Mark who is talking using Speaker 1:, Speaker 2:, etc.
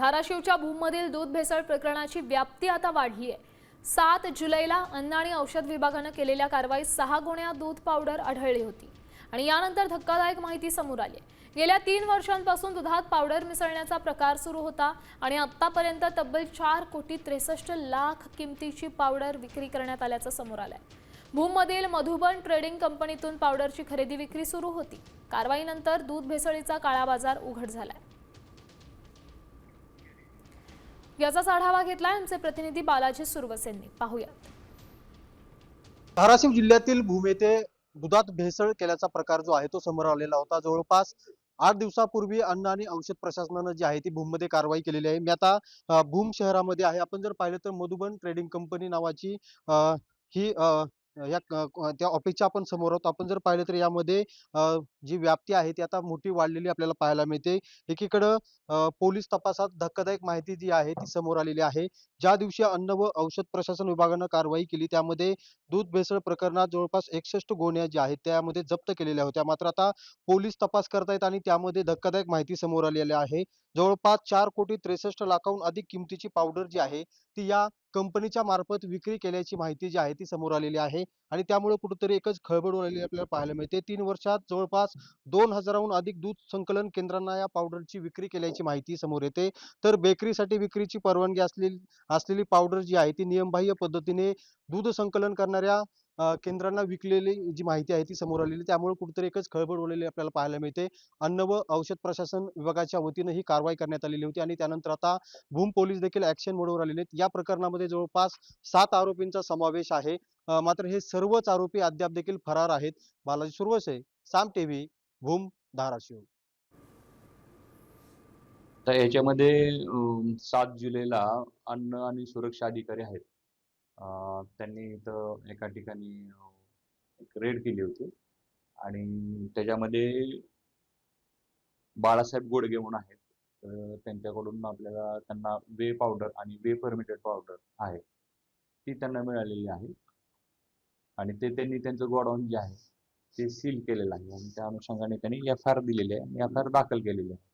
Speaker 1: धाराशिवच्या भूममधील दूध भेसळ प्रकरणाची व्याप्ती आता वाढली आहे। 7 जुलैला अन्न आणि औषध विभागाने केलेल्या कारवाईत 6 गोण्या दूध पावडर आढळली होती आणि यानंतर धक्कादायक माहिती समोर आली। गेल्या 3 वर्षांपासून दुधात पावडर मिसळण्याचा प्रकार सुरू होता आणि आतापर्यंत तब्बल 4 कोटी 63 लाख किमतीची पावडर विक्री करण्यात आल्याचं समोर आलंय। भूममधील मधुबन ट्रेडिंग कंपनीतून पावडरची खरेदी विक्री सुरू होती। कारवाईनंतर दूध भेसळीचा काळा बाजार उघड झालाय। याचाच आढावा घेतलाय आमचे प्रतिनिधी बालाजी सुरवसेंनी। पाहूयात।
Speaker 2: धाराशिव जिल्ह्यातील भूम येथे दुधात भेसळ केल्याचा प्रकार जो आहे तो समोर आलेला होता। जवळपास 8 दिवसापूर्वी अन्न आणि औषध प्रशासनाने जी आहे ती भूममध्ये कारवाई केलेली आहे। मी आता भूम शहरामध्ये आहे। आपण जर पाहिलं तर मधुबन ट्रेडिंग कंपनी नावाची ही त्या ऑफिसच्या आपण समोर आहोत। आपण जर पाहिलं तर यामध्ये जी व्याप्ती आहे ती आता मोठी वाढलेली आपल्याला पाहायला मिळते। एकीकडे पोलीस तपासात धक्कादायक माहिती जी आहे ती समोर आलेली आहे। ज्या दिवशी अन्न व औषध प्रशासन विभागानं कारवाई केली त्यामध्ये दूध भेसळ प्रकरणात जवळपास 61 गोण्या ज्या आहेत त्यामध्ये जप्त केलेल्या होत्या। मात्र आता पोलीस तपास करतायत आणि त्यामध्ये धक्कादायक माहिती समोर आलेली आहे। जवळपास 4 कोटी 63 लाखाहून अधिक किमतीची पावडर जी आहे ती या कंपनीच्या मार्फत विक्री केल्याची माहिती जी आहे ती समोर आलेली आहे आणि त्यामुळे कुठेतरी एकच खळबळ उडालेली आपल्याला पाहायला मिळते। 3 वर्षात जवळपास 2000हून अधिक दूध संकलन केंद्रांना या पावडरची विक्री केल्याची माहिती समोर येते। तर बेकरीसाठी विक्रीची परवानगी असलेली पावडर जी आहे ती नियमबाह्य पद्धतीने दूध संकलन करणाऱ्या केंद्रांना विकलेली जी माहिती आहे ती समोर आलेली। त्यामुळे कुठेतरी एकच खळबळ उडालेली आपल्याला पाहायला मिळते। अन्न व औषध प्रशासन विभागाच्या वतीने ही कारवाई करण्यात आलेली होती आणि त्यानंतर आता भूम पोलीस देखील ऍक्शन मोडवर आलेले आहेत। या प्रकरणामध्ये जवळपास 7 आरोपींचा समावेश आहे। मात्र हे सर्वच आरोपी अद्याप देखील फरार आहेत। बालाजी सुरवसे, साम टीव्ही, भूम, धाराशिव।
Speaker 3: तर याच्यामध्ये 7 जुलैला अन्न आणि सुरक्षा अधिकारी आहेत. त्यांनी इथं एका ठिकाणी एक रेड केली होती आणि त्याच्यामध्ये बाळासाहेब गोडगे म्हणून आहेत. तर त्यांच्याकडून आपल्याला त्यांना वे पावडर आणि वे फर्मेंटेड पावडर आहे ती त्यांना मिळालेली आहे आणि त्यांनी त्यांचं गोडाऊन जे आहे ते सील केलेलं आहे आणि त्या अनुषंगाने त्यांनी FIR दिलेली आहे आणि FIR दाखल केलेली आहे।